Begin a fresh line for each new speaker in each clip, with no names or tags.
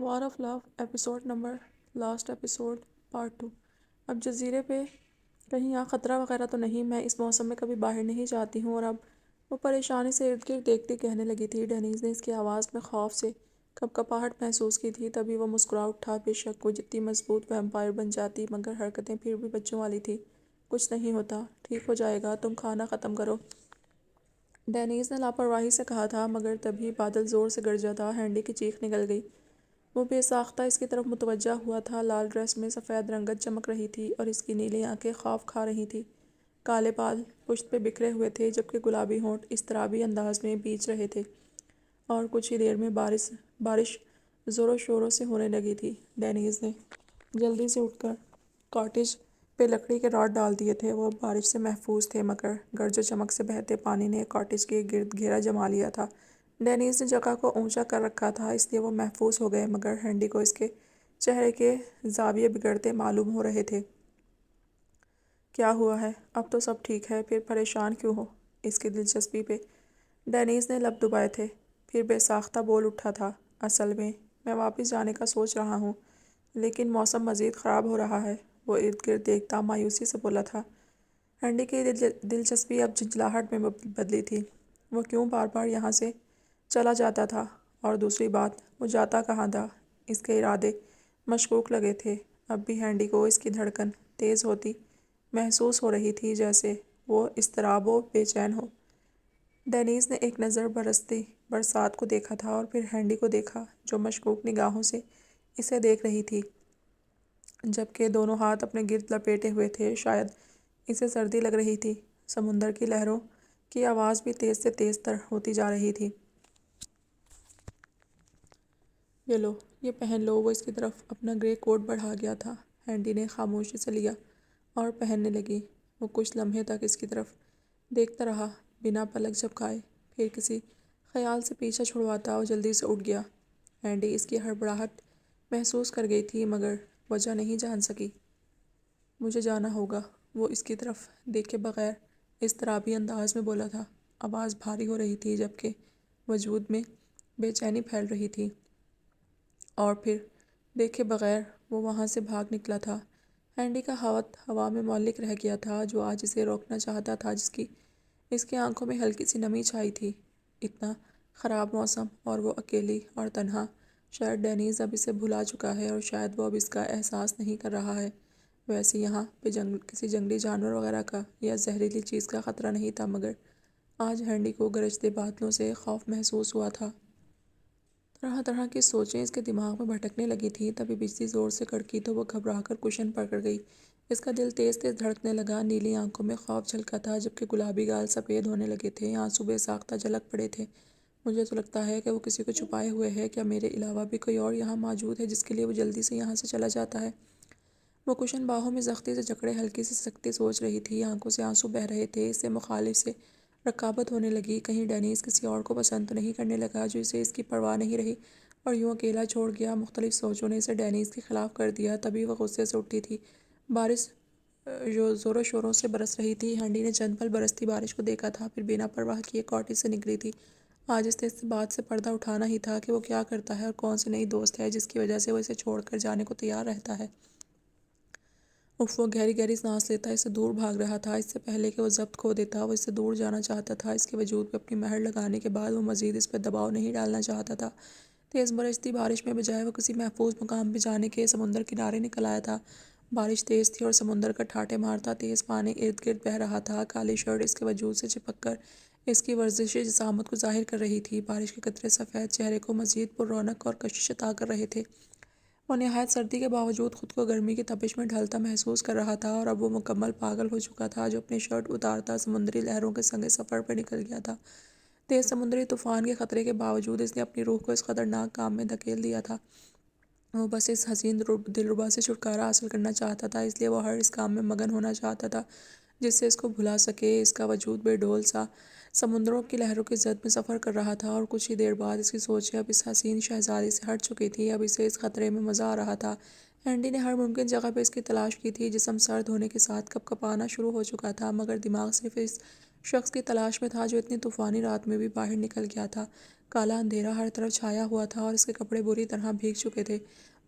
War of love episode number last episode part 2۔ اب جزیرے پہ کہیں یہاں خطرہ وغیرہ تو نہیں، میں اس موسم میں کبھی باہر نہیں جاتی ہوں۔ اور اب وہ پریشانی سے ارد گرد دیکھتی کہنے لگی تھی۔ ڈینیز نے اس کی آواز میں خوف سے کپکپاہٹ محسوس کی تھی، تبھی وہ مسکرا اٹھا۔ بے شک وہ جتنی مضبوط ویمپائر بن جاتی مگر حرکتیں پھر بھی بچوں والی تھی۔ کچھ نہیں ہوتا، ٹھیک ہو جائے گا، تم کھانا ختم کرو، ڈینیز نے لاپرواہی سے کہا تھا، مگر تبھی بادل زور سے گرجا تھا۔ ہینڈی کی چیخ نکل گئی۔ وہ بے ساختہ اس کی طرف متوجہ ہوا تھا۔ لال ڈریس میں سفید رنگت چمک رہی تھی اور اس کی نیلی آنکھیں خوف کھا رہی تھیں۔ کالے بال پشت پہ بکھرے ہوئے تھے جبکہ گلابی ہونٹ اضطرابی انداز میں بیچ رہے تھے، اور کچھ ہی دیر میں بارش زوروں شوروں سے ہونے لگی تھی۔ ڈینیز نے جلدی سے اٹھ کر کاٹیج پہ لکڑی کے راڈ ڈال دیے تھے۔ وہ اب بارش سے محفوظ تھے، مگر گرج و چمک سے بہتے پانی نے کاٹیج کے گرد گھیرا جما لیا تھا۔ ڈینیز نے جگہ کو اونچا کر رکھا تھا، اس لیے وہ محفوظ ہو گئے، مگر ہینڈی کو اس کے چہرے کے زاویے بگڑتے معلوم ہو رہے تھے۔ کیا ہوا ہے؟ اب تو سب ٹھیک ہے، پھر پریشان کیوں ہو؟ اس کی دلچسپی پہ ڈینیز نے لب دبائے تھے، پھر بے ساختہ بول اٹھا تھا۔ اصل میں واپس جانے کا سوچ رہا ہوں، لیکن موسم مزید خراب ہو رہا ہے۔ وہ ارد گرد دیکھتا مایوسی سے بولا تھا۔ ہینڈی کی دلچسپی اب جھنجھلاہٹ میں بدلی تھی۔ وہ کیوں بار بار یہاں سے چلا جاتا تھا؟ اور دوسری بات، وہ جاتا کہاں تھا؟ اس کے ارادے مشکوک لگے تھے۔ اب بھی ہینڈی کو اس کی دھڑکن تیز ہوتی محسوس ہو رہی تھی، جیسے وہ اضطراب و بے چین ہو۔ ڈینیز نے ایک نظر برستی برسات کو دیکھا تھا اور پھر ہینڈی کو دیکھا، جو مشکوک نگاہوں سے اسے دیکھ رہی تھی، جبکہ دونوں ہاتھ اپنے گرد لپیٹے ہوئے تھے۔ شاید اسے سردی لگ رہی تھی۔ سمندر کی لہروں کی آواز بھی تیز سے تیز تر ہوتی جا رہی تھی۔ یہ لو، یہ پہن لو۔ وہ اس کی طرف اپنا گرے کوٹ بڑھا گیا تھا۔ ہینڈی نے خاموشی سے لیا اور پہننے لگی۔ وہ کچھ لمحے تک اس کی طرف دیکھتا رہا، بنا پلک جھپکائے، پھر کسی خیال سے پیچھا چھڑواتا اور جلدی سے اٹھ گیا۔ ہینڈی اس کی ہڑبڑاہٹ محسوس کر گئی تھی، مگر وجہ نہیں جان سکی۔ مجھے جانا ہوگا، وہ اس کی طرف دیکھے بغیر اضطرابی انداز میں بولا تھا۔ آواز بھاری ہو رہی تھی، جبکہ وجود میں بے چینی پھیل رہی تھی۔ اور پھر دیکھے بغیر وہ وہاں سے بھاگ نکلا تھا۔ ہینڈی کا ہاتھ ہوا میں معلق رہ گیا تھا، جو آج اسے روکنا چاہتا تھا، اس کی آنکھوں میں ہلکی سی نمی چھائی تھی۔ اتنا خراب موسم اور وہ اکیلی اور تنہا۔ شاید ڈینیز اب اسے بھلا چکا ہے، اور شاید وہ اب اس کا احساس نہیں کر رہا ہے۔ ویسے یہاں پہ کسی جنگلی جانور وغیرہ کا یا زہریلی چیز کا خطرہ نہیں تھا، مگر آج ہینڈی کو گرجتے بادلوں سے خوف محسوس ہوا تھا۔ طرح طرح کی سوچیں اس کے دماغ میں بھٹکنے لگی تھیں۔ تبھی بجلی زور سے کڑکی تو وہ گھبرا کر کشن پر گئی۔ اس کا دل تیز تیز دھڑکنے لگا۔ نیلی آنکھوں میں خوف جھلکا تھا، جبکہ گلابی گال سفید ہونے لگے تھے۔ آنسو بے ساختہ جھلک پڑے تھے۔ مجھے تو لگتا ہے کہ وہ کسی کو چھپائے ہوئے ہے۔ کیا میرے علاوہ بھی کوئی اور یہاں موجود ہے جس کے لیے وہ جلدی سے یہاں سے چلا جاتا ہے؟ وہ کشن باہوں میں سختی سے جکڑے ہلکی سی سکتی سوچ رہی تھی۔ آنکھوں سے آنسو بہہ رہے تھے۔ اس سے مخالف سے رقابت ہونے لگی۔ کہیں ڈینیز کسی اور کو پسند تو نہیں کرنے لگا، جو اسے اس کی پرواہ نہیں رہی اور یوں اکیلا چھوڑ گیا۔ مختلف سوچوں نے اسے ڈینیز کے خلاف کر دیا۔ تبھی وہ غصے سے اٹھی تھی۔ بارش زوروں شوروں سے برس رہی تھی۔ ہینڈی نے چند پل برستی بارش کو دیکھا تھا، پھر بنا پرواہ کیے کاٹیج سے نکلی تھی۔ آج اس بات سے پردہ اٹھانا ہی تھا کہ وہ کیا کرتا ہے اور کون سی نئی دوست ہے جس کی وجہ سے وہ اسے چھوڑ کر جانے کو تیار رہتا ہے۔ اف، وہ گہری گہری سانس لیتا اس سے دور بھاگ رہا تھا۔ اس سے پہلے کہ وہ ضبط کھو دیتا، وہ اس سے دور جانا چاہتا تھا۔ اس کے وجود پہ اپنی مہر لگانے کے بعد وہ مزید اس پہ دباؤ نہیں ڈالنا چاہتا تھا۔ تیز برستی بارش میں بجائے وہ کسی محفوظ مقام پہ جانے کے سمندر کنارے نکل آیا تھا۔ بارش تیز تھی اور سمندر کا ٹھاٹھے مارتا تیز پانی ارد گرد بہہ رہا تھا۔ کالی شرٹ اس کے وجود سے چپک کر اس کی ورزشی جسامت کو ظاہر کر رہی تھی۔ بارش کے قطرے سفید چہرے کو مزید پر رونق اور کشش عطا کر رہے تھے۔ وہ نہایت سردی کے باوجود خود کو گرمی کی تپش میں ڈھلتا محسوس کر رہا تھا، اور اب وہ مکمل پاگل ہو چکا تھا، جو اپنی شرٹ اتارتا سمندری لہروں کے سنگ سفر پر نکل گیا تھا۔ تیز سمندری طوفان کے خطرے کے باوجود اس نے اپنی روح کو اس خطرناک کام میں دھکیل دیا تھا۔ وہ بس اس حسین دلربا سے چھٹکارا حاصل کرنا چاہتا تھا، اس لیے وہ ہر اس کام میں مگن ہونا چاہتا تھا جس سے اس کو بھلا سکے۔ اس کا وجود بے ڈول سا سمندروں کی لہروں کی زد میں سفر کر رہا تھا، اور کچھ ہی دیر بعد اس کی سوچیں اب اس حسین شہزادی سے ہٹ چکی تھی۔ اب اسے اس خطرے میں مزہ آ رہا تھا۔ ہینڈی نے ہر ممکن جگہ پہ اس کی تلاش کی تھی۔ جسم سرد ہونے کے ساتھ کپکپانا شروع ہو چکا تھا، مگر دماغ صرف اس شخص کی تلاش میں تھا جو اتنی طوفانی رات میں بھی باہر نکل گیا تھا۔ کالا اندھیرا ہر طرف چھایا ہوا تھا اور اس کے کپڑے بری طرح بھیگ چکے تھے۔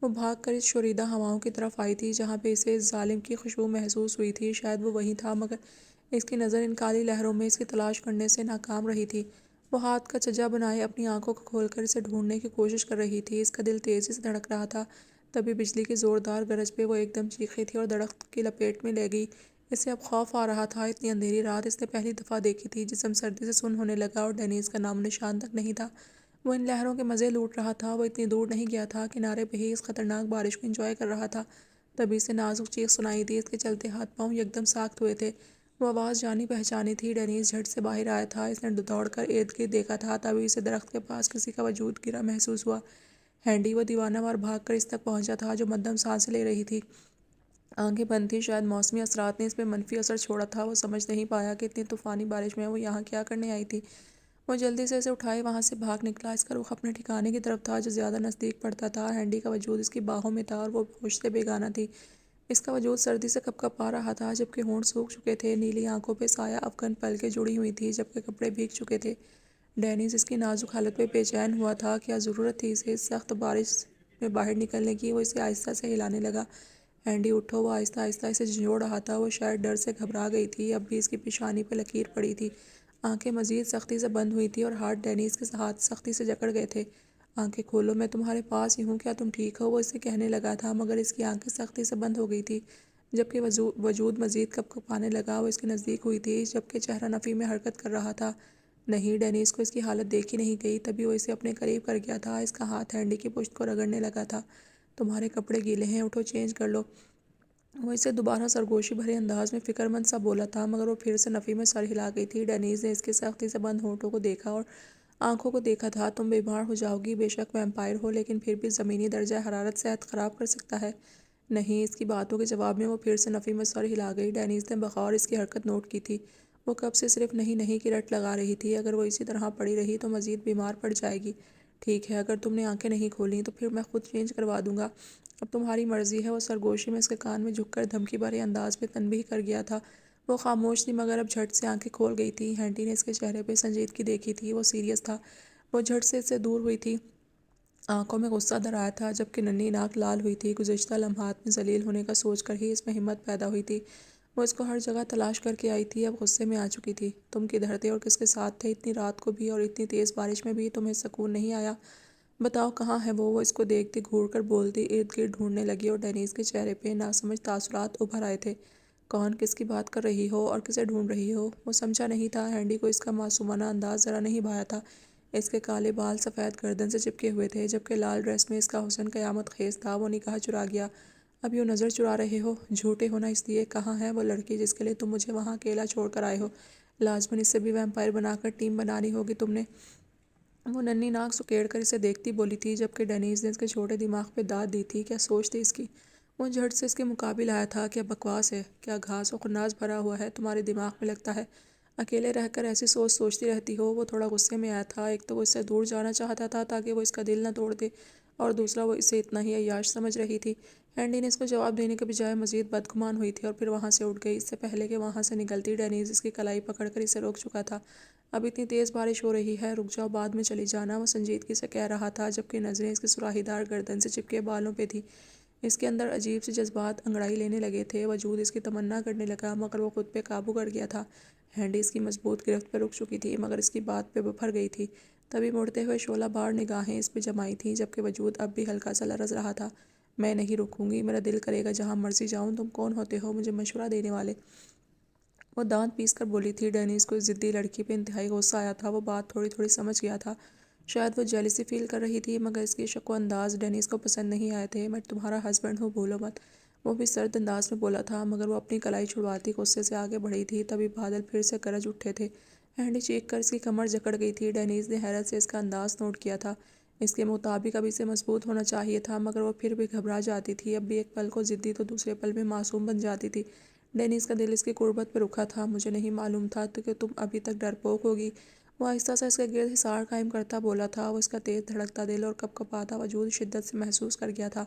وہ بھاگ کر اس شوریدہ ہواؤں کی طرف آئی تھی جہاں پہ اسے اس ظالم کی خوشبو محسوس ہوئی تھی۔ شاید وہ وہیں تھا، مگر اس کی نظر ان کالی لہروں میں اس کی تلاش کرنے سے ناکام رہی تھی۔ وہ ہاتھ کا چھجا بنائے اپنی آنکھوں کو کھول کر اسے ڈھونڈنے کی کوشش کر رہی تھی۔ اس کا دل تیزی سے دھڑک رہا تھا۔ تبھی بجلی کی زوردار گرج پہ وہ ایک دم چیخی تھی اور درخت کی لپیٹ میں لے گئی۔ اسے اب خوف آ رہا تھا۔ اتنی اندھیری رات اس نے پہلی دفعہ دیکھی تھی۔ جسم سردی سے سن ہونے لگا اور ڈینیز کا نام و نشان تک نہیں تھا۔ وہ ان لہروں کے مزے لوٹ رہا تھا۔ وہ اتنی دور نہیں گیا تھا، کنارے پہ ہی اس خطرناک بارش کو انجوائے کر رہا تھا۔ تبھی اسے نازک چیخ سنائی دی۔ اس کے چلتے ہاتھ پاؤں یکدم ساخت ہوئے تھے۔ وہ آواز جانی پہچانی تھی۔ ڈینیز جھٹ سے باہر آیا تھا۔ اس نے دوڑ کر ارد گرد دیکھا تھا۔ تبھی اسے درخت کے پاس کسی کا وجود گرا محسوس ہوا۔ ہینڈی وہ دیوانہ وار بھاگ کر اس تک پہنچا تھا جو مدھم سانسیں لے رہی تھی۔ آنکھیں بند تھیں۔ شاید موسمی اثرات نے اس پہ منفی اثر چھوڑا تھا۔ وہ سمجھ نہیں پایا کہ اتنی طوفانی بارش میں وہ یہاں کیا کرنے آئی تھی۔ وہ جلدی سے اسے اٹھائے وہاں سے بھاگ نکلا۔ اس کا رخ اپنے ٹھکانے کی طرف تھا جو زیادہ نزدیک پڑتا تھا۔ ہینڈی کا وجود اس کی باہوں میں تھا اور وہ ہوش سے بیگانہ تھی۔ اس کا وجود سردی سے کپ کپا رہا تھا جبکہ ہونٹ سوکھ چکے تھے۔ نیلی آنکھوں پہ سایہ افغان پلکیں جڑی ہوئی تھیں جبکہ کپڑے بھیگ چکے تھے۔ ڈینیز اس کی نازک حالت پہ بے چین ہوا تھا۔ کیا ضرورت تھی اسے اس سخت بارش میں باہر نکلنے کی؟ وہ اسے آہستہ سے ہلانے لگا۔ ہینڈی اٹھو۔ وہ آہستہ آہستہ اسے جھنجھوڑ رہا تھا۔ وہ شاید ڈر سے گھبرا گئی تھی۔ اب بھی اس کی پیشانی پہ لکیر پڑی تھی۔ آنکھیں مزید سختی سے بند ہوئی تھیں اور ہاتھ ڈینیز کے ہاتھ سختی سے جکڑ گئے تھے۔ آنکھیں کھولو، میں تمہارے پاس ہی ہوں، کیا تم ٹھیک ہو؟ وہ اسے کہنے لگا تھا مگر اس کی آنکھیں سختی سے بند ہو گئی تھی جبکہ وجود مزید کپ کپانے لگا۔ وہ اس کے نزدیک ہوئی تھی جبکہ چہرہ نفی میں حرکت کر رہا تھا۔ نہیں، ڈینیز کو اس کی حالت دیکھی نہیں گئی۔ تبھی وہ اسے اپنے قریب کر گیا تھا۔ اس کا ہاتھ ہینڈی کی پشت کو رگڑنے لگا تھا۔ تمہارے کپڑے گیلے ہیں، اٹھو چینج کر لو۔ وہ اسے دوبارہ سرگوشی بھرے انداز میں فکر مند سا بولا تھا مگر وہ پھر سے نفی میں سر ہلا گئی تھی۔ ڈینیز نے اس کے سختی سے بند ہونٹوں کو دیکھا اور آنکھوں کو دیکھا تھا۔ تم بیمار ہو جاؤ گی، بے شک ویمپائر ہو لیکن پھر بھی زمینی درجہ حرارت صحت خراب کر سکتا ہے۔ نہیں، اس کی باتوں کے جواب میں وہ پھر سے نفی میں سر ہلا گئی۔ ڈینیز نے بغور اس کی حرکت نوٹ کی تھی۔ وہ کب سے صرف نہیں نہیں کی رٹ لگا رہی تھی۔ اگر وہ اسی طرح پڑی رہی تو مزید بیمار پڑ جائے گی۔ ٹھیک ہے، اگر تم نے آنکھیں نہیں کھولیں تو پھر میں خود چینج کروا دوں گا۔ اب تمہاری مرضی ہے۔ وہ سرگوشی میں اس کے کان میں جھک کر دھمکی بھرے انداز میں تنبیہ کر گیا تھا۔ وہ خاموش تھی مگر اب جھٹ سے آنکھیں کھول گئی تھی۔ ہینڈی نے اس کے چہرے پہ سنجیدگی دیکھی تھی۔ وہ سیریس تھا۔ وہ جھٹ سے اس سے دور ہوئی تھی۔ آنکھوں میں غصہ درایا تھا جبکہ ننھی ناک لال ہوئی تھی۔ گزشتہ لمحات میں ذلیل ہونے کا سوچ کر ہی اس میں ہمت پیدا ہوئی تھی۔ وہ اس کو ہر جگہ تلاش کر کے آئی تھی، اب غصے میں آ چکی تھی۔ تم کدھر تھے اور کس کے ساتھ تھے؟ اتنی رات کو بھی اور اتنی تیز بارش میں بھی تمہیں سکون نہیں آیا؟ بتاؤ کہاں ہے وہ؟ اس کو دیکھتی گھور کر بولتی ارد گرد ڈھونڈنے لگی اور ڈینیز کے چہرے پہ ناسمجھ تاثرات ابھر آئے تھے۔ کون؟ کس کی بات کر رہی ہو اور کسے ڈھونڈ رہی ہو؟ وہ سمجھا نہیں تھا۔ ہینڈی کو اس کا معصومانہ انداز ذرا نہیں بھایا تھا۔ اس کے کالے بال سفید گردن سے چپکے ہوئے تھے جبکہ لال ڈریس میں اس کا حسن قیامت خیز تھا۔ وہ نگاہ چرا گیا۔ اب یوں نظر چرا رہے ہو؟ جھوٹے ہونا اس لیے۔ کہاں ہے وہ لڑکی جس کے لیے تم مجھے وہاں اکیلا چھوڑ کر آئے ہو؟ لازماً اس سے بھی ویمپائر بنا کر ٹیم بنانی ہوگی تم نے۔ وہ ننھی ناک سکیڑ کر اسے دیکھتی بولی تھی جبکہ ڈینیز نے اس کے چھوٹے دماغ پہ داد دی تھی۔ کیا سوچ تھی اس کی؟ وہ جھٹ سے اس کے مقابل آیا تھا۔ کیا بکواس ہے؟ کیا گھاس و خناس بھرا ہوا ہے تمہارے دماغ میں لگتا ہے؟ اکیلے رہ کر ایسی سوچ سوچتی رہتی ہو؟ وہ تھوڑا غصے میں آیا تھا۔ ایک تو وہ اس سے دور جانا چاہتا تھا تاکہ وہ اس کا دل نہ توڑ دے اور دوسرا وہ اسے اتنا ہی عیاش سمجھ رہی تھی۔ ہینڈی نے اس کو جواب دینے کے بجائے مزید بدگمان ہوئی تھی اور پھر وہاں سے اٹھ گئی۔ اس سے پہلے کہ وہاں سے نکلتی ڈینیز اس کی کلائی پکڑ کر اسے روک چکا تھا۔ اب اتنی تیز بارش ہو رہی ہے، رک جاؤ، بعد میں چلی جانا، وہ سنجیدگی سے کہہ رہا تھا جبکہ نظریں اس کی سراہی دار گردن سے چپکے بالوں پہ تھی۔ اس کے اندر عجیب سے جذبات انگڑائی لینے لگے تھے۔ وجود اس کی تمنا کرنے لگا مگر وہ خود پہ قابو کر گیا تھا۔ ہینڈی اس کی مضبوط گرفت پہ رک چکی تھی مگر اس کی بات پہ بپھر گئی تھی۔ تبھی مڑتے ہوئے شعلہ بار نگاہیں اس پہ جمائی تھیں جبکہ وجود اب بھی ہلکا سا لرز رہا تھا۔ میں نہیں رکوں گی، میرا دل کرے گا جہاں مرضی جاؤں۔ تم کون ہوتے ہو مجھے مشورہ دینے والے؟ وہ دانت پیس کر بولی تھی۔ ڈینیز کو اس ضدی لڑکی پہ انتہائی غصہ آیا تھا۔ وہ بات تھوڑی تھوڑی سمجھ گیا تھا۔ شاید وہ جیلسی فیل کر رہی تھی مگر اس کی شک و انداز ڈینیز کو پسند نہیں آئے تھے۔ میں تمہارا ہسبینڈ ہوں، بھولو مت، وہ بھی سرد انداز میں بولا تھا مگر وہ اپنی کلائی چھڑواتی غصے سے آگے بڑھی تھی۔ تبھی بادل پھر سے گرج اٹھے تھے۔ ہینڈی چیخ کر اس کی کمر جکڑ گئی تھی۔ ڈینیز نے حیرت سے اس کا انداز نوٹ کیا تھا۔ اس کے مطابق اب اسے مضبوط ہونا چاہیے تھا مگر وہ پھر بھی گھبرا جاتی تھی۔ اب بھی ایک پل کو ضدی تو دوسرے پل میں معصوم بن جاتی تھی۔ ڈینیز کا دل اس کی قربت پہ رکھا تھا۔ مجھے نہیں معلوم تھا کہ تم ابھی تک ڈرپوک ہوگی، وہ آہستہ سا اس کے گرد حصار قائم کرتا بولا تھا۔ وہ اس کا تیز دھڑکتا دل اور کپ کپاتا وجود شدت سے محسوس کر گیا تھا۔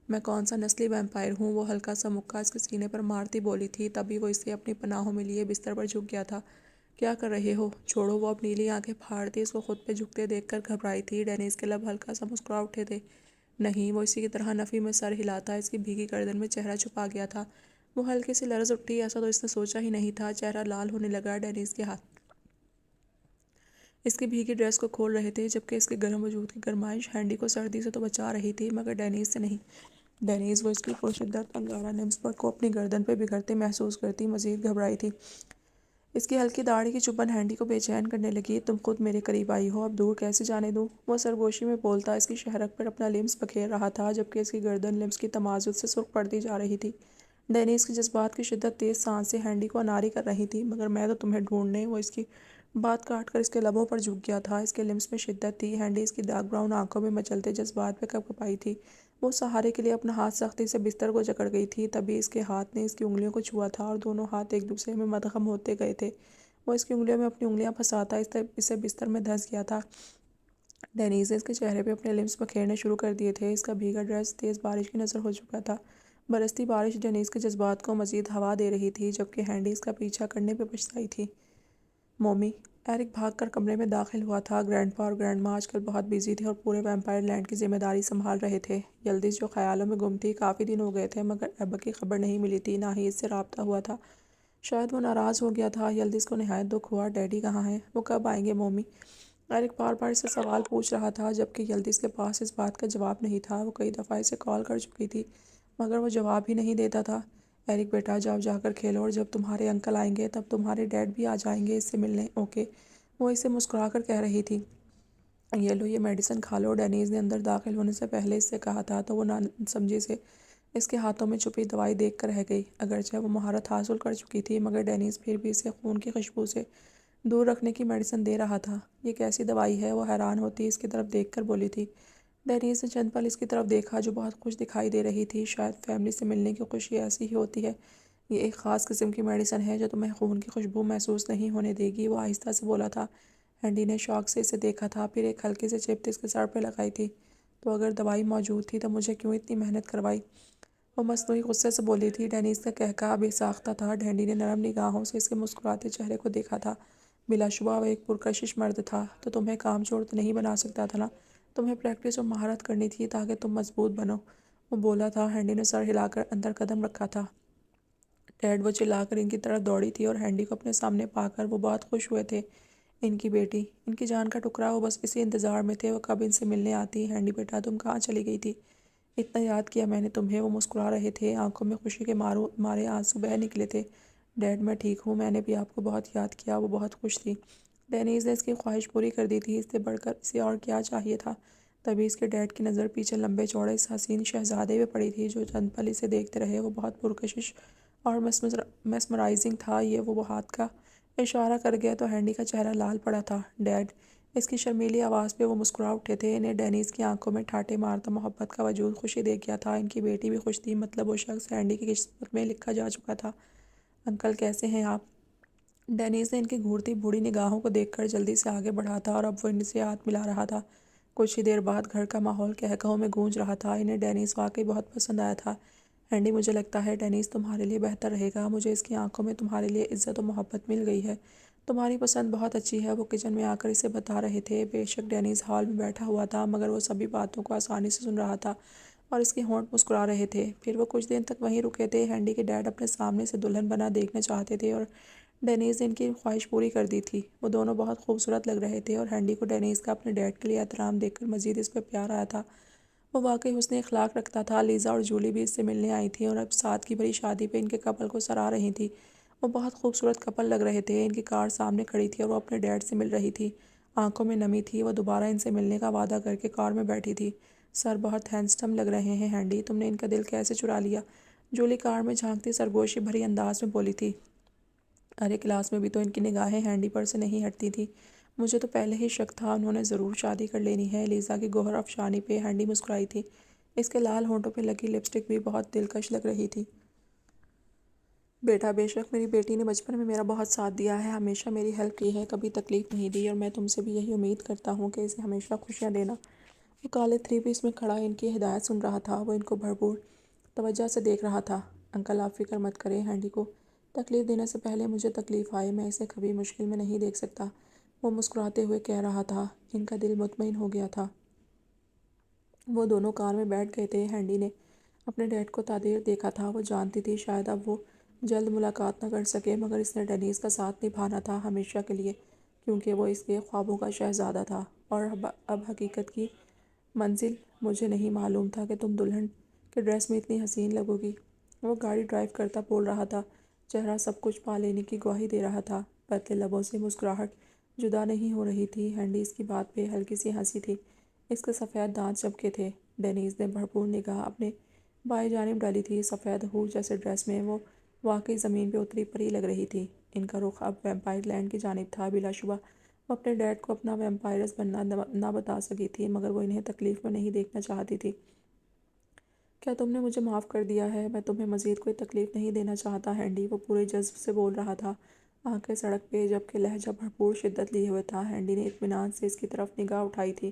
میں کون سا نسلی ویمپائر ہوں؟ وہ ہلکا سا مکہ اس کے سینے پر مارتی بولی تھی۔ تبھی وہ اسے اپنی پناہوں میں لیے بستر پر جھک گیا تھا۔ کیا کر رہے ہو؟ چھوڑو۔ وہ اب نیلی آنکھیں پھاڑتی اس کو خود پہ جھکتے دیکھ کر گھبرائی تھی۔ ڈینیز کے لب ہلکا سا مسکرا اٹھے تھے۔ نہیں، وہ اسی کی طرح نفی میں سر ہلاتا اس کی بھیگی گردن میں چہرہ چھپا گیا تھا۔ وہ ہلکے سے لرز اٹھی، ایسا تو اس نے سوچا ہی نہیں تھا۔ چہرہ لال ہونے لگا۔ ڈینیز کے ہاتھ اس کی بھیگی ڈریس کو کھول رہے تھے، جبکہ اس کے گرم وجود کی گرمائش ہینڈی کو سردی سے تو بچا رہی تھی مگر ڈینیز سے نہیں۔ ڈینیز وہ اس کی پرشدت انگارہ لمس کو اپنی گردن پہ بکھرتے محسوس کرتی مزید گھبرائی تھی۔ اس کی ہلکی داڑھی کی چبھن ہینڈی کو بے چین کرنے لگی۔ تم خود میرے قریب آئی ہو، اب دور کیسے جانے دوں؟ وہ سرگوشی میں بولتا اس کی شہرک پر اپنا لمس بکھیر رہا تھا، جبکہ اس کی گردن لمس کی تمازج سے سرخ پڑتی جا رہی تھی۔ ڈینیز کی جذبات کی شدت تیز سانسیں ہینڈی کو اناری کر رہی تھی۔ مگر میں تو تمہیں ڈھونڈنے۔ وہ اس کی بات کاٹ کر اس کے لبوں پر جھک گیا تھا۔ اس کے لمس میں شدت تھی۔ ہینڈی اس کی ڈارک براؤن آنکھوں میں مچلتے جذبات پہ کپکپائی تھی۔ وہ سہارے کے لیے اپنا ہاتھ سختی سے بستر کو جکڑ گئی تھی، تبھی اس کے ہاتھ نے اس کی انگلیوں کو چھوا تھا اور دونوں ہاتھ ایک دوسرے میں مدغم ہوتے گئے تھے۔ وہ اس کی انگلیوں میں اپنی انگلیاں پھنساتا اسے بستر میں دھنس گیا تھا۔ ڈینیز نے اس کے چہرے پہ اپنے لمس بکھیرنے شروع کر دیے تھے۔ اس کا بھیگا ڈریس تیز بارش کی نذر ہو چکا تھا۔ برستی بارش ڈینیز کے جذبات کو مزید ہوا دے رہی تھی، جبکہ ہینڈی اس کا پیچھا کرنے پہ پچھتائی تھی۔ مومی ایرک بھاگ کر کمرے میں داخل ہوا تھا۔ گرینڈ پا اور گرینڈ ماں آج کل بہت بیزی تھے اور پورے ویمپائر لینڈ کی ذمہ داری سنبھال رہے تھے۔ یلدز جو خیالوں میں گم تھی، کافی دن ہو گئے تھے مگر ایبا کی خبر نہیں ملی تھی، نہ ہی اس سے رابطہ ہوا تھا۔ شاید وہ ناراض ہو گیا تھا۔ یلدز کو نہایت دکھ ہوا۔ ڈیڈی کہاں ہیں؟ وہ کب آئیں گے مومی؟ ایرک بار بار اس سے سوال پوچھ رہا تھا، جبکہ یلدز کے پاس اس بات کا جواب نہیں تھا۔ وہ کئی دفعہ اسے کال کر چکی تھی مگر وہ جواب ہی نہیں دیتا تھا۔ ایرک بیٹا، جاؤ جا کر کھیلو اور جب تمہارے انکل آئیں گے تب تمہارے ڈیڈ بھی آ جائیں گے اس سے ملنے، اوکے؟ وہ اسے مسکرا کر کہہ رہی تھی۔ یہ لو، یہ میڈیسن کھا لو۔ ڈینیز نے اندر داخل ہونے سے پہلے اس سے کہا تھا تو وہ ناسمجھی سے اس کے ہاتھوں میں چھپی دوائی دیکھ کر رہ گئی۔ اگرچہ وہ مہارت حاصل کر چکی تھی مگر ڈینیز پھر بھی اسے خون کی خوشبو سے دور رکھنے کی میڈیسن دے رہا تھا۔ یہ کیسی دوائی ہے؟ وہ حیران ہوتی اس کی طرف دیکھ کر بولی تھی۔ ڈینیز نے چند پل اس کی طرف دیکھا جو بہت خوش دکھائی دے رہی تھی۔ شاید فیملی سے ملنے کی خوشی ایسی ہی ہوتی ہے۔ یہ ایک خاص قسم کی میڈیسن ہے جو تمہیں خون کی خوشبو محسوس نہیں ہونے دے گی، وہ آہستہ سے بولا تھا۔ ہینڈی نے شوق سے اسے دیکھا تھا، پھر ایک ہلکی سے چپت اس کے سر پہ لگائی تھی۔ تو اگر دوائی موجود تھی تو مجھے کیوں اتنی محنت کروائی؟ وہ مصنوعی غصے سے بولی تھی۔ ڈینیز کا قہقہا بے ساختہ تھا۔ ہینڈی نے نرم نگاہوں سے اس کے مسکراتے چہرے کو دیکھا تھا۔ بلا شبہ وہ ایک پرکشش مرد تھا۔ تو تمہیں کام چور تو نہیں بنا سکتا تھا نا؟ تمہیں پریکٹس اور مہارت کرنی تھی تاکہ تم مضبوط بنو، وہ بولا تھا۔ ہینڈی نے سر ہلا کر اندر قدم رکھا تھا۔ ڈیڈ، وہ چلا کر ان کی طرف دوڑی تھی اور ہینڈی کو اپنے سامنے پا کر وہ بہت خوش ہوئے تھے۔ ان کی بیٹی، ان کی جان کا ٹکڑا، وہ بس اسی انتظار میں تھے وہ کب ان سے ملنے آتی۔ ہینڈی بیٹا، تم کہاں چلی گئی تھی؟ اتنا یاد کیا میں نے تمہیں، وہ مسکرا رہے تھے۔ آنکھوں میں خوشی کے مارے آنسو بہہ نکلے تھے۔ ڈیڈ، میں ٹھیک ہوں، میں نے بھی آپ کو بہت یاد کیا۔ وہ بہت خوش تھی۔ ڈینیز نے اس کی خواہش پوری کر دی تھی، اس سے بڑھ کر اسے اور کیا چاہیے تھا؟ تبھی اس کے ڈیڈ کی نظر پیچھے لمبے چوڑے اس حسین شہزادے پہ پڑی تھی جو چند پل اسے دیکھتے رہے۔ وہ بہت پرکشش اور میسمرائزنگ تھا۔ یہ وہ ہاتھ کا اشارہ کر گئے تو ہینڈی کا چہرہ لال پڑا تھا۔ ڈیڈ، اس کی شرمیلی آواز پہ وہ مسکرا اٹھے تھے۔ انہیں ڈینیز کی آنکھوں میں ٹھاٹھے مارتا محبت کا وجود خوشی دے گیا تھا۔ ان کی بیٹی بھی خوش تھی، مطلب وہ شخص ہینڈی کی قسمت میں لکھا جا چکا تھا۔ انکل کیسے ہیں آپ؟ ڈینیز نے ان کی گھورتی بوڑھی نگاہوں کو دیکھ کر جلدی سے آگے بڑھا تھا اور اب وہ ان سے ہاتھ ملا رہا تھا۔ کچھ ہی دیر بعد گھر کا ماحول قہقہوں میں گونج رہا تھا۔ انہیں ڈینیز واقعی بہت پسند آیا تھا۔ ہینڈی، مجھے لگتا ہے ڈینیز تمہارے لیے بہتر رہے گا۔ مجھے اس کی آنکھوں میں تمہارے لیے عزت و محبت مل گئی ہے۔ تمہاری پسند بہت اچھی ہے، وہ کچن میں آ کر اسے بتا رہے تھے۔ بے شک ڈینیز ہال میں بیٹھا ہوا تھا مگر وہ سبھی باتوں کو آسانی سے سن رہا تھا اور اس کے ہونٹ مسکرا رہے تھے۔ پھر وہ کچھ دن تک وہیں رکے تھے۔ ہینڈی کے ڈیڈ اپنے سامنے سے دلہن بنا دیکھنا چاہتے تھے اور ڈینیز نے ان کی خواہش پوری کر دی تھی۔ وہ دونوں بہت خوبصورت لگ رہے تھے اور ہینڈی کو ڈینیز کا اپنے ڈیڈ کے لیے احترام دیکھ کر مزید اس پہ پیار آیا تھا۔ وہ واقعی حسن اخلاق رکھتا تھا۔ لیزا اور جولی بھی اس سے ملنے آئی تھیں اور اب سادگی بھری شادی پہ ان کے کپل کو سراہ رہی تھیں۔ وہ بہت خوبصورت کپل لگ رہے تھے۔ ان کی کار سامنے کھڑی تھی اور وہ اپنے ڈیڈ سے مل رہی تھی۔ آنکھوں میں نمی تھی۔ وہ دوبارہ ان سے ملنے کا وعدہ کر کے کار میں بیٹھی تھی۔ سر، بہت ہینڈسم لگ رہے ہیں ہینڈی، تم نے ان کا دل کیسے چرا لیا؟ جولی کار میں جھانکتی سرگوشی بھری انداز میں بولی تھی۔ ارے کلاس میں بھی تو ان کی نگاہیں ہینڈی پر سے نہیں ہٹتی تھیں۔ مجھے تو پہلے ہی شک تھا انہوں نے ضرور شادی کر لینی ہے۔ لیزا کی گوہر افشانی پہ ہینڈی مسکرائی تھی۔ اس کے لال ہونٹوں پہ لگی لپسٹک بھی بہت دلکش لگ رہی تھی۔ بیٹا، بے شک میری بیٹی نے بچپن میں میرا بہت ساتھ دیا ہے، ہمیشہ میری ہیلپ کی ہے، کبھی تکلیف نہیں دی، اور میں تم سے بھی یہی امید کرتا ہوں کہ اسے ہمیشہ خوشیاں دینا۔ وہ کالے تھری پیس میں کھڑا ان کی ہدایت سن رہا تھا۔ وہ ان کو بھرپور توجہ سے دیکھ رہا تھا۔ انکل، آپ فکر مت کریں، ہینڈی کو تکلیف دینے سے پہلے مجھے تکلیف آئے، میں اسے کبھی مشکل میں نہیں دیکھ سکتا، وہ مسکراتے ہوئے کہہ رہا تھا۔ ان کا دل مطمئن ہو گیا تھا۔ وہ دونوں کار میں بیٹھ گئے تھے۔ ہینڈی نے اپنے ڈیڈ کو تادیر دیکھا تھا۔ وہ جانتی تھی شاید اب وہ جلد ملاقات نہ کر سکے، مگر اس نے ڈینیز کا ساتھ نبھانا تھا ہمیشہ کے لیے، کیونکہ وہ اس کے خوابوں کا شہزادہ تھا۔ اور اب حقیقت کی منزل۔ مجھے نہیں معلوم تھا کہ تم دلہن کے ڈریس میں اتنی حسین لگو گی۔ وہ گاڑی ڈرائیو کرتا بول رہا تھا، چہرہ سب کچھ پا لینے کی گواہی دے رہا تھا۔ پتلے لبوں سے مسکراہٹ جدا نہیں ہو رہی تھی۔ ہینڈی اس کی بات پہ ہلکی سی ہنسی تھی۔ اس کے سفید دانت چمکے تھے۔ ڈینیز نے بھرپور نگاہ اپنے بائیں جانب ڈالی تھی۔ سفید حور جیسے ڈریس میں وہ واقعی زمین پہ اتری پری لگ رہی تھی۔ ان کا رخ اب ویمپائر لینڈ کی جانب تھا۔ بلا شبہ وہ اپنے ڈیڈ کو اپنا ویمپائرس بننا نہ بتا سکی تھی، مگر وہ انہیں تکلیف میں نہیں دیکھنا چاہتی تھی۔ کیا تم نے مجھے معاف کر دیا ہے؟ میں تمہیں مزید کوئی تکلیف نہیں دینا چاہتا ہینڈی، وہ پورے جذب سے بول رہا تھا، آنکھیں سڑک پہ، جبکہ لہجہ بھرپور شدت لیے ہوئے تھا۔ ہینڈی نے اطمینان سے اس کی طرف نگاہ اٹھائی تھی۔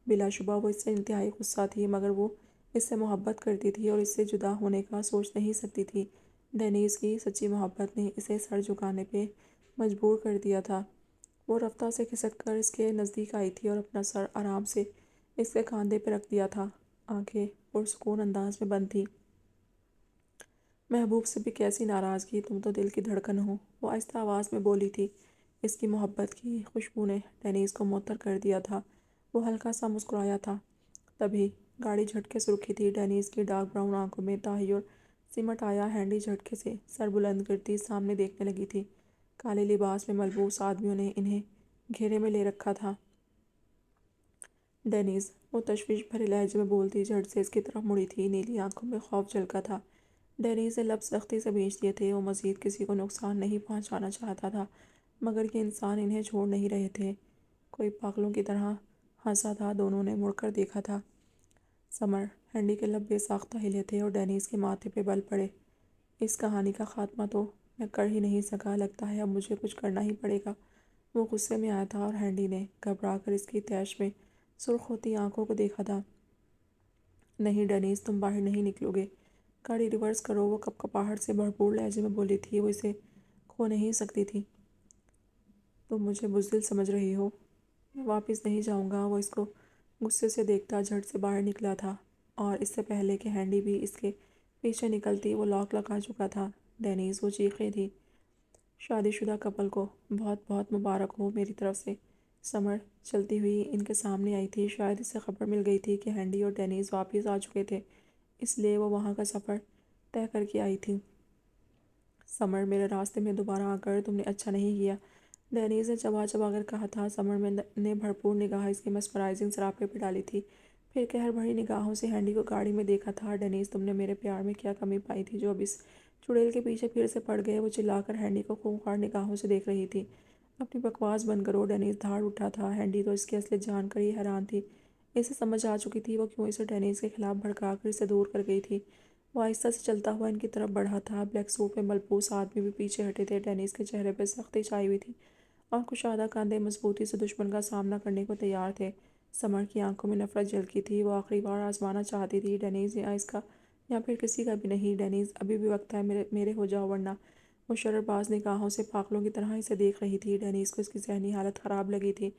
بلا شبہ وہ اس سے انتہائی غصہ تھی، مگر وہ اس سے محبت کرتی تھی اور اس سے جدا ہونے کا سوچ نہیں سکتی تھی۔ ڈینیز کی سچی محبت نے اسے سر جھکانے پہ مجبور کر دیا تھا۔ وہ رفتہ سے کھسک کر اس کے نزدیک آئی تھی اور اپنا سر آرام سے اس کے کاندھے پہ رکھ دیا تھا۔ آنکھیں پرسکون انداز میں بند تھیں۔ محبوب سے بھی کیسی ناراضگی، تم تو دل کی دھڑکن ہو، وہ آہستہ آواز میں بولی تھی۔ اس کی محبت کی خوشبو نے ڈینیز کو معطر کر دیا تھا۔ وہ ہلکا سا مسکرایا تھا۔ تبھی گاڑی جھٹکے سے رکی تھی۔ ڈینیز کی ڈارک براؤن آنکھوں میں تحیر سمٹ آیا۔ ہینڈی جھٹکے سے سر بلند کرتی سامنے دیکھنے لگی تھی۔ کالے لباس میں ملبوس آدمیوں نے انہیں گھیرے میں لے رکھا تھا۔ ڈینیز، وہ تشویش بھرے لہجے میں بولتی جھٹ سے اس کی طرف مڑی تھی۔ نیلی آنکھوں میں خوف جھلکا تھا۔ ڈینیز نے لب سختی سے بھینچ دیے تھے۔ وہ مزید کسی کو نقصان نہیں پہنچانا چاہتا تھا، مگر یہ انسان انہیں چھوڑ نہیں رہے تھے۔ کوئی پاگلوں کی طرح ہنسا تھا۔ دونوں نے مڑ کر دیکھا تھا۔ سمر، ہینڈی کے لب بے ساختہ ہلے تھے اور ڈینیز کے ماتھے پہ بل پڑے۔ اس کہانی کا خاتمہ تو میں کر ہی نہیں سکا، لگتا ہے اب مجھے کچھ کرنا ہی پڑے گا۔ وہ غصے میں آیا تھا اور ہینڈی نے گھبرا کر اس کی تیش میں سرخ ہوتی آنکھوں کو دیکھا تھا۔ نہیں ڈینیز، تم باہر نہیں نکلو گے۔ گاڑی ریورس کرو، وہ کپکپاہٹ سے بھرپور لہجے میں بولی تھی۔ وہ اسے کھو نہیں سکتی تھی۔ تم مجھے بزدل سمجھ رہی ہو؟ میں واپس نہیں جاؤں گا۔ وہ اس کو غصے سے دیکھتا جھٹ سے باہر نکلا تھا، اور اس سے پہلے کہ ہینڈی بھی اس کے پیچھے نکلتی وہ لاک لگا چکا تھا۔ ڈینیز، وہ چیخیں تھی، شادی شدہ کپل کو بہت بہت مبارک ہو میری طرف سے۔ سمر چلتی ہوئی ان کے سامنے آئی تھی۔ شاید اسے خبر مل گئی تھی کہ ہینڈی اور ڈینیز واپس آ چکے تھے، اس لیے وہ وہاں کا سفر طے کر کے آئی تھی۔ سمر، میرے راستے میں دوبارہ آ کر تم نے اچھا نہیں کیا، ڈینیز نے چبا چبا کر کہا تھا۔ سمر نے بھرپور نگاہ اس کے مسمرائزنگ سراپے پہ ڈالی تھی، پھر قہر بھری نگاہوں سے ہینڈی کو گاڑی میں دیکھا تھا۔ ڈینیز، تم نے میرے پیار میں کیا کمی پائی تھی جو اب اس چڑیل کے پیچھے پھر سے پڑ گئے؟ وہ چلا کر ہینڈی کو خونخوار نگاہوں سے دیکھ رہی تھی۔ اپنی بکواس بند کرو، ڈینیز دھاڑ اٹھا تھا۔ ہینڈی تو اس کی اصلیت جان کر ہی حیران تھی۔ اسے سمجھ آ چکی تھی وہ کیوں اسے ڈینیز کے خلاف بھڑکا کر اسے دور کر گئی تھی۔ وہ آہستہ سے چلتا ہوا ان کی طرف بڑھا تھا۔ بلیک سوٹ میں ملبوس آدمی بھی پیچھے ہٹے تھے۔ ڈینیز کے چہرے پہ سختی چھائی ہوئی تھی اور کشادہ کندھے مضبوطی سے دشمن کا سامنا کرنے کو تیار تھے۔ سمر کی آنکھوں میں نفرت جھلکی تھی۔ وہ آخری بار آزمانا چاہتی تھی، ڈینیز یا اس کا یا پھر کسی کا بھی نہیں۔ ڈینیز، ابھی بھی وقت ہے، میرے ہو جاؤ ورنہ۔ وہ شرر باز نگاہوں سے پاگلوں کی طرح اسے دیکھ رہی تھی۔ ڈینیز کو اس کی ذہنی حالت خراب لگی تھی۔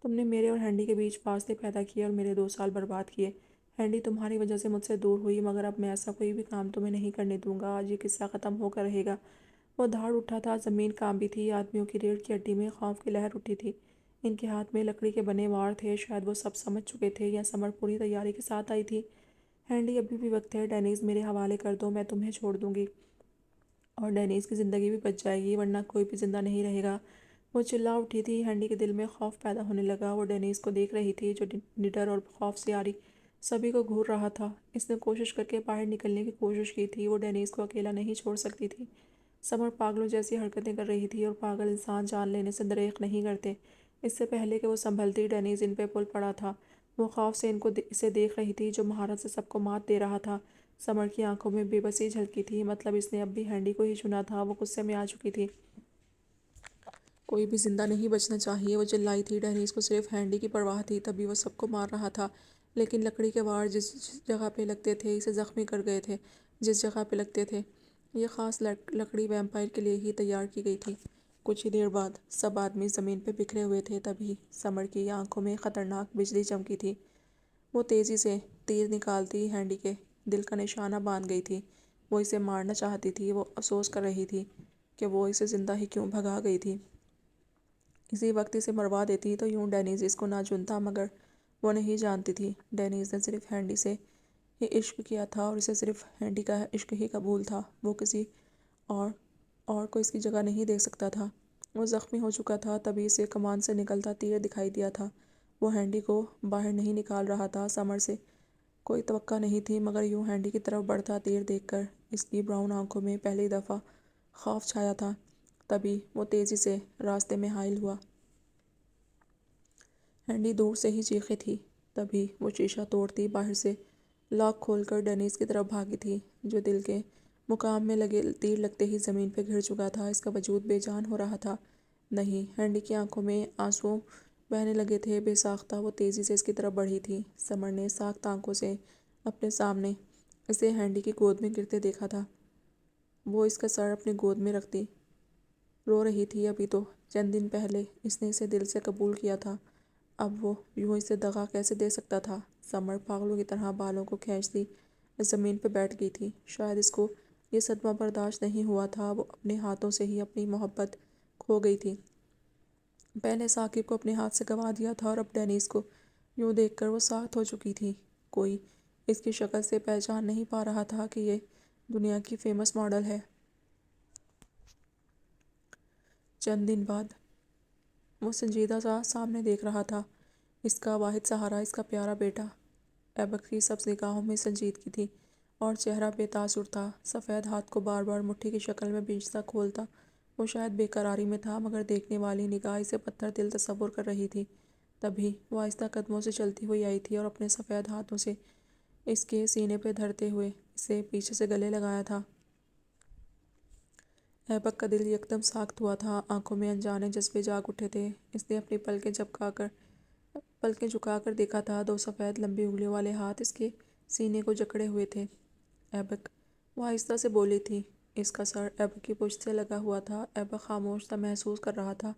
تم نے میرے اور ہینڈی کے بیچ فاصلے پیدا کیے اور میرے 2 سال برباد کیے۔ ہینڈی تمہاری وجہ سے مجھ سے دور ہوئی، مگر اب میں ایسا کوئی بھی کام تمہیں نہیں کرنے دوں گا۔ آج یہ قصہ ختم ہو کر رہے گا۔ وہ دھاڑ اٹھا تھا۔ زمین کانپی تھی۔ آدمیوں کی ریڑھ کی ہڈی میں خوف کی لہر اٹھی تھی۔ ان کے ہاتھ میں لکڑی کے بنے وار تھے۔ شاید وہ سب سمجھ چکے تھے یا سمر پوری تیاری کے ساتھ آئی تھی۔ ہینڈی، ابھی بھی وقت ہے، ڈینیز میرے حوالے کر دو، میں تمہیں چھوڑ دوں گی اور ڈینیز کی زندگی بھی بچ جائے گی، ورنہ کوئی بھی زندہ نہیں رہے گا۔ وہ چلا اٹھی تھی۔ ہینڈی کے دل میں خوف پیدا ہونے لگا۔ وہ ڈینیز کو دیکھ رہی تھی جو نڈر اور خوف سے عاری سبھی کو گھور رہا تھا۔ اس نے کوشش کر کے باہر نکلنے کی کوشش کی تھی۔ وہ ڈینیز کو اکیلا نہیں چھوڑ سکتی تھی۔ سمر پاگلوں جیسی حرکتیں کر رہی تھی اور پاگل انسان جان لینے سے دریغ نہیں کرتے۔ اس سے پہلے کہ وہ سنبھلتی، ڈینیز ان پہ پل پڑا تھا۔ وہ خوف سے اسے دیکھ رہی تھی جو مہارت سے سب کو مات دے رہا تھا۔ سمر کی آنکھوں میں بے بسی جھلکی تھی، مطلب اس نے اب بھی ہینڈی کو ہی چنا تھا۔ وہ غصے میں آ چکی تھی۔ کوئی بھی زندہ نہیں بچنا چاہیے، وہ چلائی تھی۔ ڈینیز کو صرف ہینڈی کی پرواہ تھی، تبھی وہ سب کو مار رہا تھا، لیکن لکڑی کے وار جس جگہ پہ لگتے تھے اسے زخمی کر گئے تھے، جس جگہ پہ لگتے تھے یہ خاص لکڑی ویمپائر کے لیے ہی تیار کی گئی تھی۔ کچھ ہی دیر بعد سب آدمی زمین پہ بکھرے ہوئے تھے۔ تبھی سمر کی آنکھوں میں خطرناک بجلی چمکی تھی۔ وہ تیزی سے تیر نکالتی ہینڈی کے دل کا نشانہ باندھ گئی تھی۔ وہ اسے مارنا چاہتی تھی۔ وہ افسوس کر رہی تھی کہ وہ اسے زندہ ہی کیوں بھگا گئی تھی۔ اسی وقت اسے مروا دیتی تو یوں ڈینیز اس کو نہ چنتا، مگر وہ نہیں جانتی تھی ڈینیز نے صرف ہینڈی سے ہی عشق کیا تھا اور اسے صرف ہینڈی کا عشق ہی قبول تھا۔ وہ کسی اور کو اس کی جگہ نہیں دیکھ سکتا تھا۔ وہ زخمی ہو چکا تھا۔ تبھی اسے کمان سے نکلتا تیر دکھائی دیا تھا۔ وہ ہینڈی کو باہر نہیں نکال رہا تھا۔ سمر سے کوئی توقع نہیں تھی، مگر یوں ہینڈی کی طرف بڑھتا تیر دیکھ کر اس کی براؤن آنکھوں میں پہلی دفعہ خوف چھایا تھا۔ تبھی وہ تیزی سے راستے میں حائل ہوا۔ ہینڈی دور سے ہی چیخی تھی۔ تبھی وہ شیشہ توڑتی باہر سے لاک کھول کر ڈینیز کی طرف بھاگی تھی، جو دل کے مقام میں لگے تیر لگتے ہی زمین پہ گر چکا تھا۔ اس کا وجود بے جان ہو رہا تھا۔ نہیں، ہینڈی کی آنکھوں میں آنسو بہنے لگے تھے۔ بے ساختہ وہ تیزی سے اس کی طرف بڑھی تھی۔ سمر نے ساختہ آنکھوں سے اپنے سامنے اسے ہینڈی کی گود میں گرتے دیکھا تھا۔ وہ اس کا سر اپنی گود میں رکھتی رو رہی تھی۔ ابھی تو چند دن پہلے اس نے اسے دل سے قبول کیا تھا، اب وہ یوں اسے دغا کیسے دے سکتا تھا؟ سمر پاگلوں کی طرح بالوں کو کھینچتی زمین پہ بیٹھ گئی تھی۔ شاید اس کو یہ صدمہ برداشت نہیں ہوا تھا۔ وہ اپنے ہاتھوں سے ہی اپنی محبت کھو گئی تھی۔ پہلے ثاقب کو اپنے ہاتھ سے گنوا دیا تھا اور اب ڈینیز کو یوں دیکھ کر وہ ساخت ہو چکی تھی۔ کوئی اس کی شکل سے پہچان نہیں پا رہا تھا کہ یہ دنیا کی فیمس ماڈل ہے۔ چند دن بعد وہ سنجیدہ سا سامنے دیکھ رہا تھا۔ اس کا واحد سہارا اس کا پیارا بیٹا۔ ایبک کی سبز نگاہوں میں سنجیدگی تھی اور چہرہ بے تاثر تھا۔ سفید ہاتھ کو بار بار مٹھی کی شکل میں بھینچتا کھولتا وہ شاید بے قراری میں تھا، مگر دیکھنے والی نگاہ اسے پتھر دل تصور کر رہی تھی۔ تبھی وہ آہستہ قدموں سے چلتی ہوئی آئی تھی اور اپنے سفید ہاتھوں سے اس کے سینے پہ دھرتے ہوئے اسے پیچھے سے گلے لگایا تھا۔ ایبک کا دل یکدم ساخت ہوا تھا۔ آنکھوں میں انجانے جذبے جاگ اٹھے تھے۔ اس نے اپنی پلکیں جھکا کر دیکھا تھا۔ دو سفید لمبی انگلیوں والے ہاتھ اس کے سینے کو جکڑے ہوئے تھے۔ ایبک، وہ آہستہ سے بولی تھی۔ اس کا سر ایبک کی پشت سے لگا ہوا تھا۔ ایبک خاموش سا محسوس کر رہا تھا۔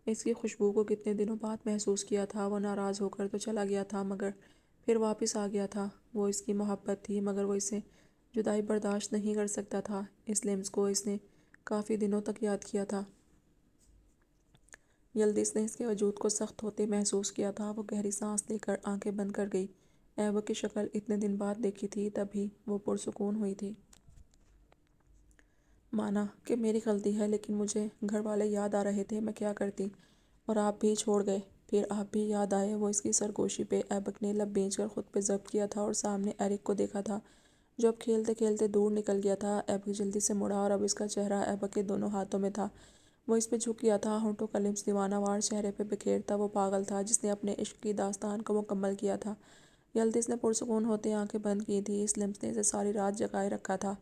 اس کی خوشبو کو کتنے دنوں بعد محسوس کیا تھا۔ وہ ناراض ہو کر تو چلا گیا تھا، مگر پھر واپس آ گیا تھا۔ وہ اس کی محبت تھی، مگر وہ اسے جدائی برداشت نہیں کر سکتا تھا۔ اس لمس کو اس نے کافی دنوں تک یاد کیا تھا۔ یلدز نے اس کے وجود کو سخت ہوتے محسوس کیا تھا۔ وہ گہری سانس لے کر آنکھیں بند کر گئی۔ ایبک کی شکل اتنے دن بعد دیکھی تھی، تبھی وہ پرسکون ہوئی تھی۔ مانا کہ میری غلطی ہے، لیکن مجھے گھر والے یاد آ رہے تھے، میں کیا کرتی؟ اور آپ بھی چھوڑ گئے، پھر آپ بھی یاد آئے۔ وہ اس کی سرگوشی پہ ایبک نے لب بھینچ کر خود پہ ضبط کیا تھا اور سامنے ایرک کو دیکھا تھا، جو اب کھیلتے کھیلتے دور نکل گیا تھا۔ ایبک جلدی سے مڑا اور اب اس کا چہرہ ایبک کے دونوں ہاتھوں میں تھا۔ وہ اس پہ جھک گیا تھا، ہونٹوں کا لمس دیوانہ وار چہرے پہ بکھیرتا۔ وہ پاگل تھا جس نے اپنے عشق کی داستان کو مکمل کیا تھا۔ یلدز نے پرسکون ہوتے آنکھیں بند کی تھیں۔ اس لمس نے اسے ساری رات جگائے رکھا تھا۔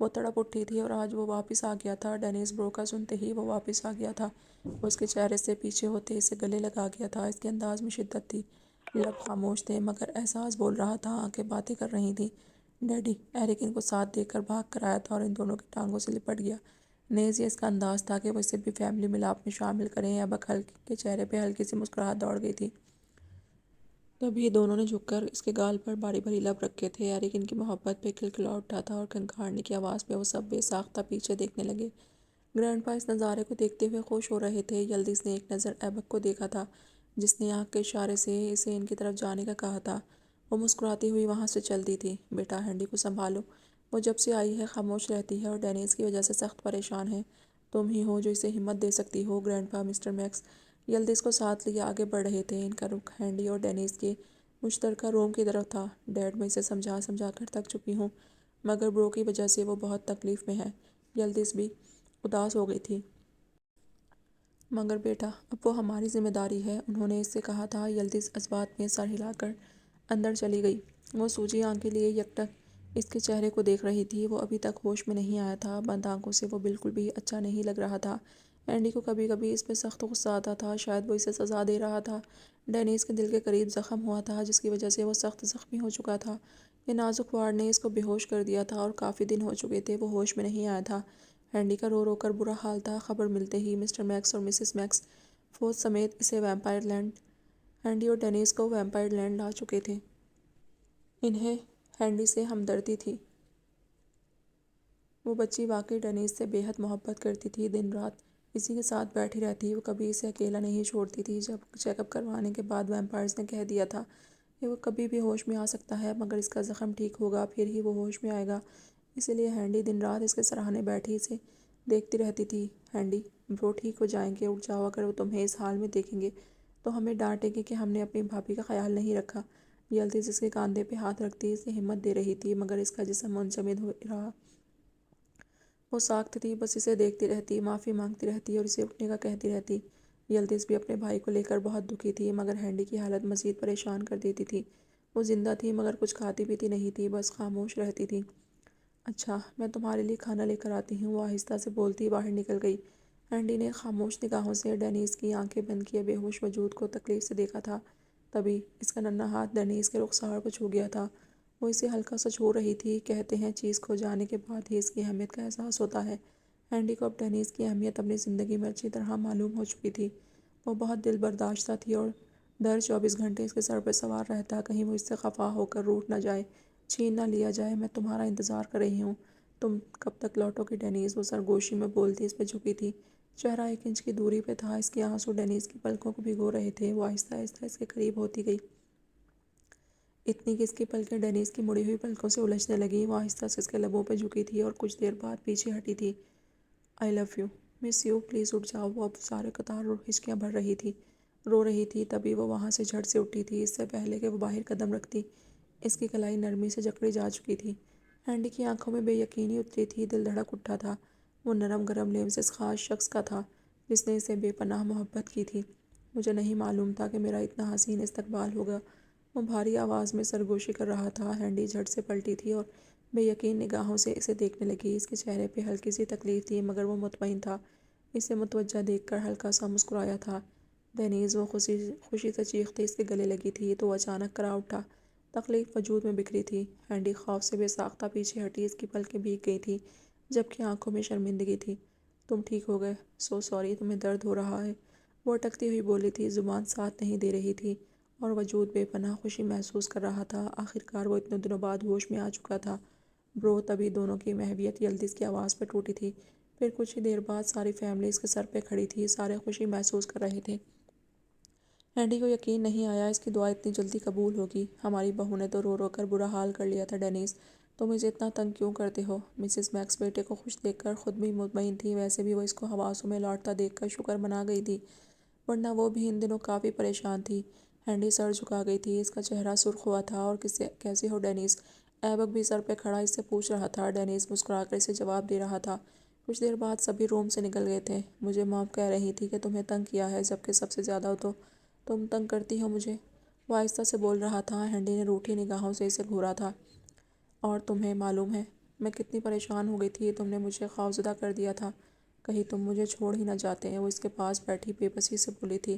وہ تڑپ اٹھی تھی اور آج وہ واپس آ گیا تھا۔ ڈینیز برو کا سنتے ہی وہ واپس آ گیا تھا۔ وہ اس کے چہرے سے پیچھے ہوتے اسے گلے لگا گیا تھا۔ اس کے انداز میں شدت تھی، لب خاموش تھے، مگر احساس بول رہا تھا، آنکھیں باتیں کر رہی تھیں۔ ڈیڈی، ایرک ان کو ساتھ دے کر بھاگ کر آیا تھا اور ان دونوں کی ٹانگوں سے لپٹ گیا۔ نیز یہ اس کا انداز تھا کہ وہ اسے بھی فیملی ملاپ میں شامل کریں۔ ایبک کے چہرے پہ ہلکی سی مسکراہٹ دوڑ گئی تھی۔ تبھی دونوں نے جھک کر اس کے گال پر بھاری بھاری لب رکھے تھے۔ ایرک ان کی محبت پہ کھلکھلا اٹھا تھا اور کھنکھاڑنے کی آواز پہ وہ سب بے ساختہ پیچھے دیکھنے لگے۔ گرینڈ پا اس نظارے کو دیکھتے ہوئے خوش ہو رہے تھے۔ یلدز نے ایک نظر ایبک کو دیکھا تھا، جس نے آنکھ کے اشارے سے اسے ان کی طرف جانے کا کہا تھا۔ وہ مسکراتی ہوئی وہاں سے چل دی تھی۔ بیٹا، ہینڈی کو سنبھالو، وہ جب سے آئی ہے خاموش رہتی ہے اور ڈینیز کی وجہ سے سخت پریشان ہے۔ تم ہی ہو جو اسے ہمت دے سکتی ہو۔ گرینڈ پا مسٹر میکس یلدز کو ساتھ لیے آگے بڑھ رہے تھے۔ ان کا رخ ہینڈی اور ڈینیز کے مشترکہ روم کی طرف تھا۔ ڈیڈ، میں اسے سمجھا سمجھا کر تھک چکی ہوں، مگر برو کی وجہ سے وہ بہت تکلیف میں ہے۔ یلدز بھی اداس ہو گئی تھی۔ مگر بیٹا، اب وہ ہماری ذمہ داری ہے، انہوں نے اس سے کہا تھا۔ یلدز جذبات میں سر ہلا کر اندر چلی گئی۔ وہ سوجی آنکھیں لیے یکٹک اس کے چہرے کو دیکھ رہی تھی۔ وہ ابھی تک ہوش میں نہیں آیا تھا۔ بند آنکھوں سے وہ بالکل بھی اچھا نہیں لگ رہا تھا۔ ہینڈی کو کبھی کبھی اس پہ سخت غصہ آتا تھا، شاید وہ اسے سزا دے رہا تھا۔ ڈینیز کے دل کے قریب زخم ہوا تھا، جس کی وجہ سے وہ سخت زخمی ہو چکا تھا۔ یہ نازک وارڈ نے اس کو بے ہوش کر دیا تھا اور کافی دن ہو چکے تھے وہ ہوش میں نہیں آیا تھا۔ ہینڈی کا رو رو کر برا حال تھا۔ خبر ملتے ہی مسٹر میکس اور مسز میکس فوج سمیت اسے ویمپائر لینڈ ہینڈی اور ڈینیس کو ویمپائر لینڈ لا چکے تھے۔ انہیں ہینڈی سے ہمدردی تھی۔ وہ بچی واقعی ڈینیس سے بے حد محبت کرتی تھی، دن رات اسی کے ساتھ بیٹھی رہتی، وہ کبھی اسے اکیلا نہیں چھوڑتی تھی۔ جب چیک اپ کروانے کے بعد ویمپائرز نے کہہ دیا تھا کہ وہ کبھی بھی ہوش میں آ سکتا ہے، مگر اس کا زخم ٹھیک ہوگا پھر ہی وہ ہوش میں آئے گا، اسی لیے ہینڈی دن رات اس کے سراہنے بیٹھی اسے دیکھتی رہتی تھی۔ ہینڈی، برو ٹھیک ہو جائیں گے، اٹھ جاؤ، اگر وہ تمہیں اس حال میں دیکھیں گے تو ہمیں ڈانٹیں گے کہ ہم نے اپنی بھابھی کا خیال نہیں رکھا۔ یلدز اس کے کاندھے پہ ہاتھ رکھتی اسے ہمت دے رہی تھی، مگر اس کا جسم منجمد ہو رہا۔ وہ ساکت تھی، بس اسے دیکھتی رہتی، معافی مانگتی رہتی اور اسے اٹھنے کا کہتی رہتی۔ یلدز بھی اپنے بھائی کو لے کر بہت دکھی تھی، مگر ہینڈی کی حالت مزید پریشان کر دیتی تھی۔ وہ زندہ تھی مگر کچھ کھاتی پیتی نہیں تھی، بس خاموش رہتی تھی۔ اچھا، میں تمہارے لیے کھانا لے کر آتی ہوں، وہ آہستہ سے بولتی باہر نکل گئی۔ ہینڈی نے خاموش نگاہوں سے ڈینیس کی آنکھیں بند کیے بے ہوش وجود کو تکلیف سے دیکھا تھا۔ تبھی اس کا ننھا ہاتھ ڈینیس کے رخسار کو چھو گیا تھا۔ وہ اسے ہلکا سا چھو رہی تھی۔ کہتے ہیں چیز کھو جانے کے بعد ہی اس کی اہمیت کا احساس ہوتا ہے۔ ہینڈی کو اب ڈینیس کی اہمیت اپنی زندگی میں اچھی طرح معلوم ہو چکی تھی۔ وہ بہت دل برداشتہ تھی اور ڈر 24 گھنٹے اس کے سر پہ سوار رہتا، کہیں وہ اس سے خفا ہو کر روٹھ نہ جائے، چھین نہ لیا جائے۔ میں تمہارا انتظار کر رہی ہوں، تم کب تک لوٹو گی ڈینیس، وہ سرگوشی میں بولتی اس پہ جھکی تھی۔ چہرہ 1 انچ کی دوری پہ تھا، اس کے آنسو ڈینیس کی پلکوں کو بھگو رہے تھے۔ وہ آہستہ آہستہ اس کے قریب ہوتی گئی، اتنی کہ اس کی پلکیں ڈینیس کی مڑی ہوئی پلکوں سے الجھنے لگیں۔ وہ آہستہ سے اس کے لبوں پہ جھکی تھی اور کچھ دیر بعد پیچھے ہٹی تھی۔ I love you, miss you, please اٹھ جاؤ۔ وہ اب سارے قطار ہچکیاں بھر رہی تھی، رو رہی تھی۔ تبھی وہ وہاں سے جھٹ سے اٹھی تھی، اس سے پہلے کہ وہ باہر قدم رکھتی۔ اس کی کلائی نرمی سے جکڑی جا چکی تھی۔ ہینڈی کی آنکھوں میں بے یقینی اتری تھی، دل دھڑک اٹھا تھا۔ وہ نرم گرم لبز اس خاص شخص کا تھا جس نے اسے بے پناہ محبت کی تھی۔ مجھے نہیں معلوم تھا کہ میرا اتنا حسین استقبال ہوگا، وہ بھاری آواز میں سرگوشی کر رہا تھا۔ ہینڈی جھٹ سے پلٹی تھی اور بے یقین نگاہوں سے اسے دیکھنے لگی۔ اس کے چہرے پہ ہلکی سی تکلیف تھی، مگر وہ مطمئن تھا۔ اسے متوجہ دیکھ کر ہلکا سا مسکرایا تھا۔ ڈینیز، وہ خوشی سے چیختے اس کے گلے لگی تھی تو وہ اچانک کرا اٹھا، تکلیف وجود میں بکھری تھی۔ ہینڈی خوف سے بے ساختہ پیچھے ہٹی، اس کی پلکیں بھیگ گئی تھیں جبکہ آنکھوں میں شرمندگی تھی۔ تم ٹھیک ہو گئے؟ سو سوری، تمہیں درد ہو رہا ہے، وہ اٹکتی ہوئی بولی تھی، زبان ساتھ نہیں دے رہی تھی اور وجود بے پناہ خوشی محسوس کر رہا تھا۔ آخرکار وہ اتنے دنوں بعد ہوش میں آ چکا تھا۔ برو، تبھی دونوں کی محویت یلدز کی آواز پر ٹوٹی تھی۔ پھر کچھ ہی دیر بعد ساری فیملی اس کے سر پہ کھڑی تھی، سارے خوشی محسوس کر رہے تھے۔ ہینڈی کو یقین نہیں آیا اس کی دعا اتنی جلدی قبول ہوگی۔ ہماری بہو نے تو رو رو کر برا حال کر لیا تھا ڈینیس، تم اسے اتنا تنگ کیوں کرتے ہو؟ مسز میکس بیٹے کو خوش دیکھ کر خود بھی مطمئن تھی، ویسے بھی وہ اس کو حواسوں میں لوٹتا دیکھ کر شکر منا گئی تھی، ورنہ وہ بھی ان دنوں کافی پریشان تھی۔ ہینڈی سر جھکا گئی تھی، اس کا چہرہ سرخ ہوا تھا۔ اور کیسی ہو ڈینیس؟ ایبک بھی سر پہ کھڑا اس سے پوچھ رہا تھا۔ ڈینیس مسکرا کر اسے جواب دے رہا تھا۔ کچھ دیر بعد سبھی روم سے نکل گئے تھے۔ مجھے مام کہہ رہی تھی کہ تمہیں تنگ کیا ہے، جبکہ سب سے زیادہ تو تم تنگ کرتی ہو مجھے، وہ آہستہ سے بول رہا تھا۔ ہینڈی نے روٹھی نگاہوں سے اسے گھورا تھا۔ اور تمہیں معلوم ہے میں کتنی پریشان ہو گئی تھی، تم نے مجھے خوفزدہ کر دیا تھا، کہیں تم مجھے چھوڑ ہی نہ جاتے، وہ اس کے پاس بیٹھی بے بسی سے بولی تھی۔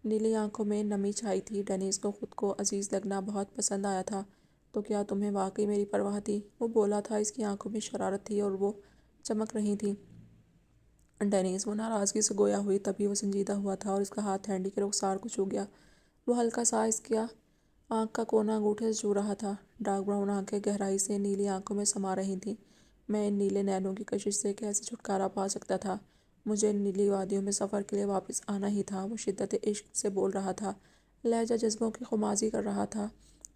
نیلی آنکھوں میں نمی چھائی تھی۔ ڈینیس کو خود کو عزیز لگنا بہت پسند آیا تھا۔ تو کیا تمہیں واقعی میری پرواہ تھی؟ وہ بولا تھا، اس کی آنکھوں میں شرارت تھی اور وہ چمک رہی تھیں۔ ڈینیس، وہ ناراضگی سے گویا ہوئی، تبھی وہ سنجیدہ ہوا تھا اور اس کا ہاتھ ہینڈی کے رخسار کو چھو گیا۔ وہ ہلکا سا اس کی آنکھ کا کونا انگوٹھے سے چھو رہا تھا۔ ڈارک براؤن آنکھیں گہرائی سے نیلی آنکھوں میں سما رہی تھیں۔ میں ان نیلے نینوں کی کشش سے کیسے چھٹکارا پا سکتا تھا؟ مجھے ان نیلی وادیوں میں سفر کے لیے واپس آنا ہی تھا، وہ شدت عشق سے بول رہا تھا، لہجہ جذبوں کی خمازی کر رہا تھا۔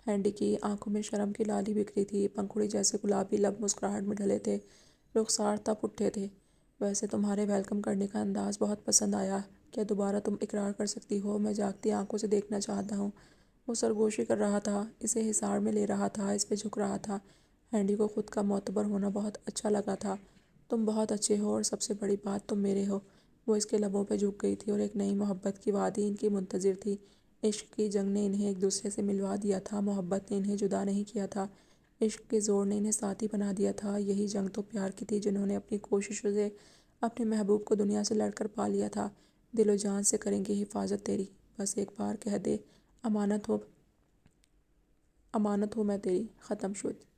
ہینڈی کی آنکھوں میں شرم کی لالی بکھری تھی، پنکھڑی جیسے گلابی لب مسکراہٹ میں ڈھلے تھے، رخسار تپ اٹھے تھے۔ ویسے تمہارے ویلکم کرنے کا انداز بہت پسند آیا، کیا دوبارہ تم اقرار کر سکتی ہو؟ میں جاگتی آنکھوں سے دیکھنا چاہتا ہوں۔ وہ سرگوشی کر رہا تھا، اسے حصار میں لے رہا تھا، اس پہ جھک رہا تھا۔ ہینڈی کو خود کا معتبر ہونا بہت اچھا لگا تھا۔ تم بہت اچھے ہو اور سب سے بڑی بات تم میرے ہو۔ وہ اس کے لبوں پہ جھک گئی تھی اور ایک نئی محبت کی وادی ان کی منتظر تھی۔ عشق کی جنگ نے انہیں ایک دوسرے سے ملوا دیا تھا، محبت نے انہیں جدا نہیں کیا تھا، عشق کے زور نے انہیں ساتھی بنا دیا تھا۔ یہی جنگ تو پیار کی تھی جنہوں نے اپنی کوششوں سے اپنے محبوب کو دنیا سے لڑ کر پا لیا تھا۔ دل و جان سے کریں گے حفاظت تیری، بس ایک بار کہہ دے، امانت ہو امانت ہوں میں تیری، ختم شد۔